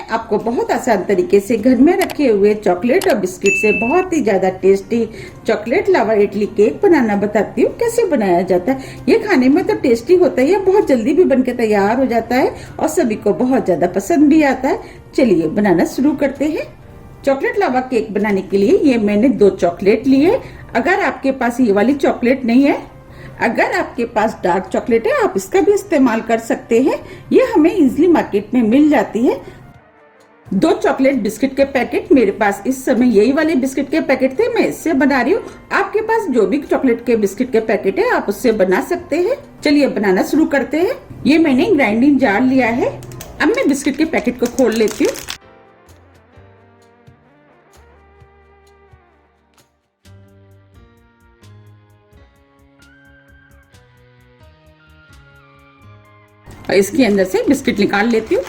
आपको बहुत आसान तरीके से घर में रखे हुए चॉकलेट और बिस्किट से बहुत ही ज्यादा टेस्टी चॉकलेट लावा इडली केक बनाना बताती हूँ कैसे बनाया जाता है। ये खाने में तो टेस्टी होता ही है, बहुत जल्दी भी बनके तैयार हो जाता है और सभी को बहुत ज्यादा पसंद भी आता है। चलिए बनाना शुरू करते हैं। चॉकलेट लावा केक बनाने के लिए ये मैंने 2 चॉकलेट लिए। अगर आपके पास ये वाली चॉकलेट नहीं है, अगर आपके पास डार्क चॉकलेट है, आप इसका भी इस्तेमाल कर सकते हैं। ये हमें इजीली मार्केट में मिल जाती है। 2 चॉकलेट बिस्किट के पैकेट, मेरे पास इस समय यही वाले बिस्किट के पैकेट थे, मैं इससे बना रही हूँ। आपके पास जो भी चॉकलेट के बिस्किट के पैकेट है, आप उससे बना सकते हैं। चलिए बनाना शुरू करते हैं। ये मैंने ग्राइंडिंग जार लिया है। अब मैं बिस्किट के पैकेट को खोल लेती हूँ। और इसके अंदर से बिस्किट निकाल लेती हूँ।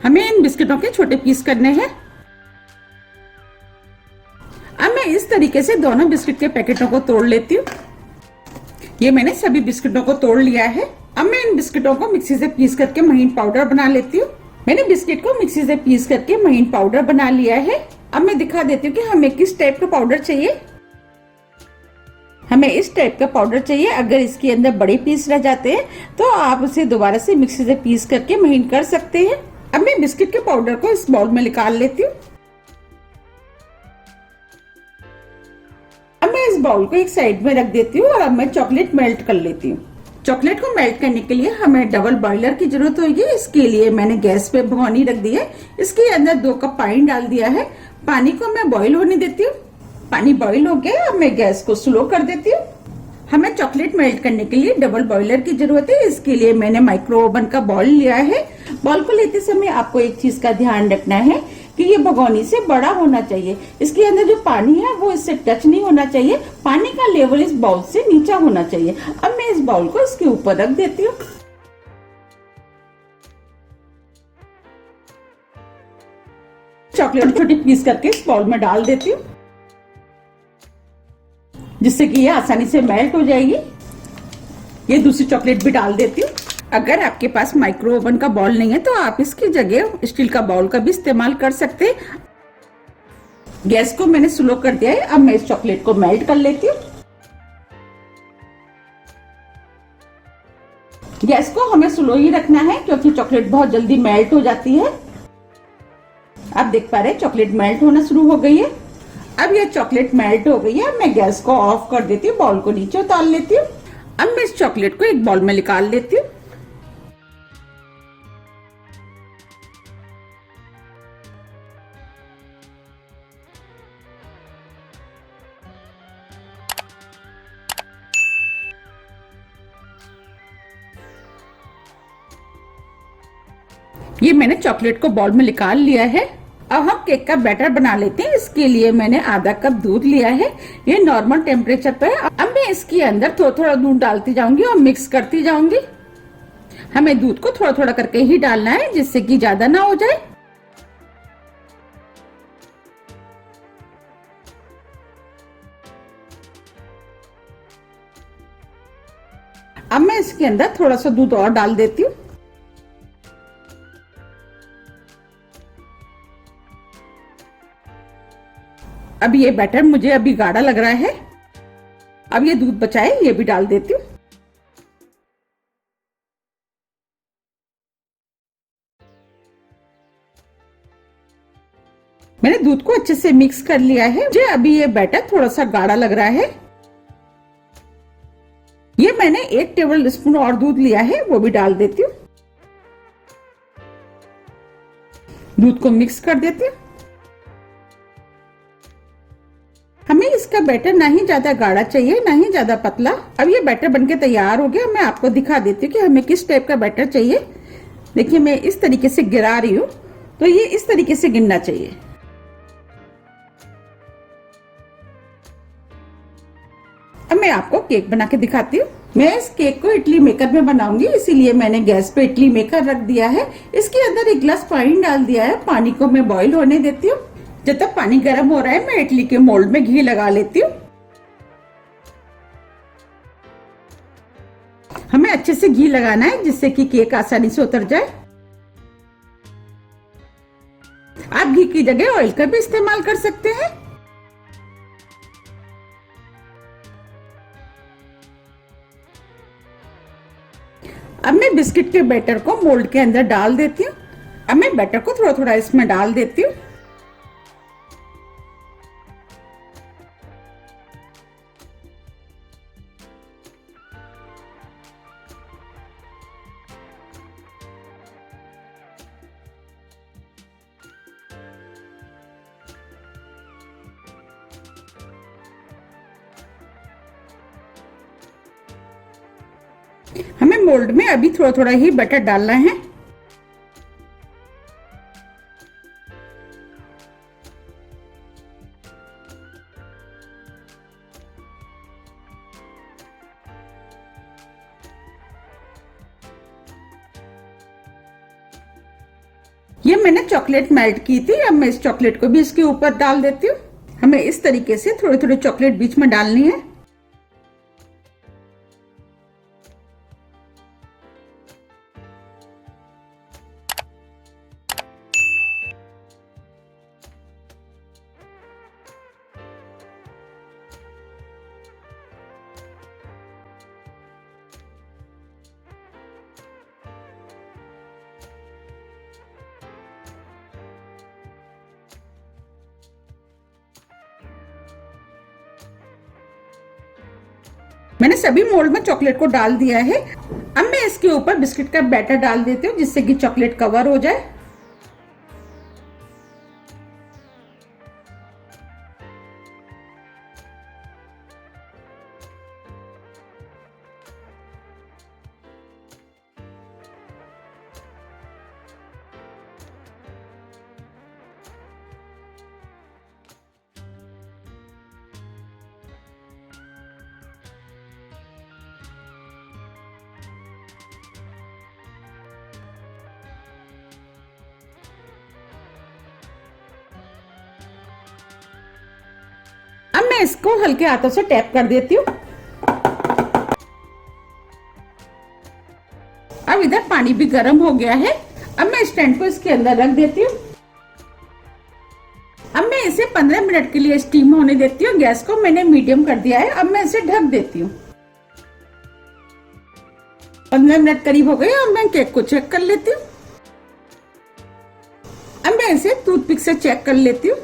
हमें इन बिस्किटों के छोटे पीस करने हैं। अब मैं इस तरीके से दोनों बिस्किट के पैकेटों को तोड़ लेती हूँ। ये मैंने सभी बिस्किटों को तोड़ लिया है। अब मैं इन बिस्किटों को मिक्सी से पीस करके महीन पाउडर बना लेती हूँ। मैंने बिस्किट को मिक्सी से पीस करके महीन पाउडर बना लिया है। अब मैं दिखा देती हूँ कि हमें किस टाइप का पाउडर चाहिए। हमें इस टाइप का पाउडर चाहिए। अगर इसके अंदर बड़े पीस रह जाते हैं तो आप उसे दोबारा से मिक्सी से पीस करके महीन कर सकते हैं। अब मैं बिस्किट के पाउडर को इस बाउल में निकाल लेती हूँ। अब मैं इस बाउल को एक साइड में रख देती हूँ और अब मैं चॉकलेट मेल्ट कर लेती हूँ। चॉकलेट को मेल्ट करने के लिए हमें डबल बॉयलर की जरूरत होगी। इसके लिए मैंने गैस पे भगोनी रख दी है। इसके अंदर 2 कप पानी डाल दिया है। पानी को मैं बॉईल होने देती हूँ। पानी बॉईल हो गया। अब मैं गैस को स्लो कर देती हूँ। हमें चॉकलेट मेल्ट करने के लिए डबल बॉयलर की जरूरत है। इसके लिए मैंने माइक्रो ओवन का बॉल लिया है। बॉल को लेते समय आपको एक चीज का ध्यान रखना है कि ये भगोनी से बड़ा होना चाहिए। इसके अंदर जो पानी है वो इससे टच नहीं होना चाहिए। पानी का लेवल इस बाउल से नीचा होना चाहिए। अब मैं इस बाउल को इसके ऊपर रख देती हूँ। चॉकलेट छोटी पीस करके इस बाउल में डाल देती हूँ, जिससे कि ये आसानी से मेल्ट हो जाएगी। ये दूसरी चॉकलेट भी डाल देती हूँ। अगर आपके पास माइक्रो ओवन का बाउल नहीं है तो आप इसकी जगह स्टील का बाउल का भी इस्तेमाल कर सकते हैं। गैस को मैंने स्लो कर दिया है। अब मैं इस चॉकलेट को मेल्ट कर लेती हूँ। गैस को हमें स्लो ही रखना है क्योंकि चॉकलेट बहुत जल्दी मेल्ट हो जाती है। आप देख पा रहे हैं चॉकलेट मेल्ट होना शुरू हो गई है। अब ये चॉकलेट मेल्ट हो गई है। मैं गैस को ऑफ कर देती हूँ, बाउल को नीचे उतार लेती हूँ। अब मैं इस चॉकलेट को एक बाउल में निकाल लेती हूँ। ये मैंने चॉकलेट को बाउल में निकाल लिया है। अब हम केक का बैटर बना लेते हैं। इसके लिए मैंने आधा कप दूध लिया है। ये नॉर्मल टेम्परेचर पे है। अब मैं इसके अंदर थोड़ा थोड़ा दूध डालती जाऊंगी और मिक्स करती जाऊंगी। हमें दूध को थोड़ा थोड़ा करके ही डालना है, जिससे कि ज्यादा ना हो जाए। अब मैं इसके अंदर थोड़ा सा दूध और डाल देती हूँ। अब ये बैटर मुझे अभी गाढ़ा लग रहा है। अब ये दूध बचा है, ये भी डाल देती हूँ। मैंने दूध को अच्छे से मिक्स कर लिया है। मुझे अभी ये बैटर थोड़ा सा गाढ़ा लग रहा है। ये मैंने 1 टेबल स्पून और दूध लिया है, वो भी डाल देती हूँ। दूध को मिक्स कर देती हूँ। हमें इसका बैटर ना ही ज्यादा गाढ़ा चाहिए ना ही ज्यादा पतला। अब ये बैटर बनके तैयार हो गया। मैं आपको दिखा देती हूँ कि हमें किस टाइप का बैटर चाहिए। देखिए मैं इस तरीके से गिरा रही हूँ, तो ये इस तरीके से गिरना चाहिए। अब मैं आपको केक बना के दिखाती हूँ। मैं इस केक को इडली मेकर में बनाऊंगी, इसीलिए मैंने गैस पे इडली मेकर रख दिया है। इसके अंदर 1 गिलास पानी डाल दिया है। पानी को मैं बॉईल होने देती हूँ। जब तक पानी गर्म हो रहा है मैं इडली के मोल्ड में घी लगा लेती हूँ। हमें अच्छे से घी लगाना है जिससे कि केक आसानी से उतर जाए। आप घी की जगह ऑयल का भी इस्तेमाल कर सकते हैं। अब मैं बिस्किट के बैटर को मोल्ड के अंदर डाल देती हूँ। अब मैं बैटर को थोड़ा थोड़ा इसमें डाल देती हूँ। हमें मोल्ड में अभी थोड़ा थोड़ा ही बटर डालना है। ये मैंने चॉकलेट मेल्ट की थी। अब मैं इस चॉकलेट को भी इसके ऊपर डाल देती हूँ। हमें इस तरीके से थोड़े थोड़े चॉकलेट बीच में डालनी है। मैंने सभी मोल्ड में चॉकलेट को डाल दिया है। अब मैं इसके ऊपर बिस्किट का बैटर डाल देती हूँ जिससे कि चॉकलेट कवर हो जाए। अब मैं इसको हल्के हाथों से टैप कर देती हूँ। अब इधर पानी भी गर्म हो गया है। अब मैं स्टैंड को इसके अंदर रख देती हूँ। अब मैं इसे 15 मिनट के लिए स्टीम होने देती हूँ। गैस को मैंने मीडियम कर दिया है। अब मैं इसे ढक देती हूँ। 15 मिनट करीब हो गए। अब मैं केक को चेक कर लेती हूँ। अब मैं इसे टूथपिक से चेक कर लेती हूँ।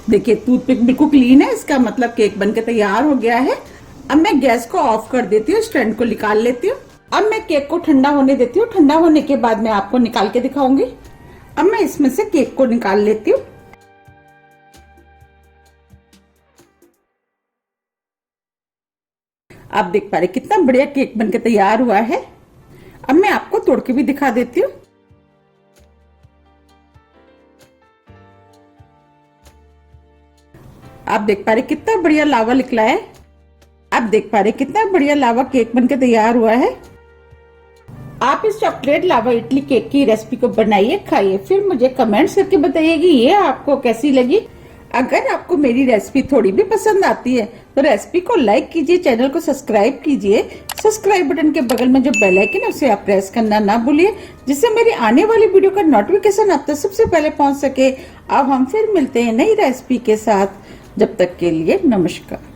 देखिए टूथपिक बिल्कुल क्लीन है, इसका मतलब केक बनके तैयार हो गया है। अब मैं गैस को ऑफ कर देती हूँ, स्टैंड को निकाल लेती हूँ। अब मैं केक को ठंडा होने देती हूँ। ठंडा होने के बाद मैं आपको निकाल के दिखाऊंगी। अब मैं इसमें से केक को निकाल लेती हूँ। आप देख पा रहे कितना बढ़िया केक बनके तैयार हुआ है। अब मैं आपको तोड़ के भी दिखा देती हूँ। आप देख पा रहे कितना बढ़िया लावा निकला है। आप देख पा रहे कितना बढ़िया लावा केक बनके तैयार हुआ है। आप इस चॉकलेट लावा इडली केक की रेसिपी को बनाइए, खाइए, फिर मुझे कमेंट्स करके बताइएगा ये आपको कैसी लगी। अगर आपको मेरी रेसिपी थोड़ी भी पसंद आती है तो रेसिपी को लाइक कीजिए, चैनल को सब्सक्राइब कीजिए। सब्सक्राइब बटन के बगल में जो बेल आइकन है उसे आप प्रेस करना ना भूलिए, जिससे मेरी आने वाली वीडियो का नोटिफिकेशन आप तक सबसे पहले पहुंच सके। अब हम फिर मिलते हैं नई रेसिपी के साथ। जब तक के लिए नमस्कार।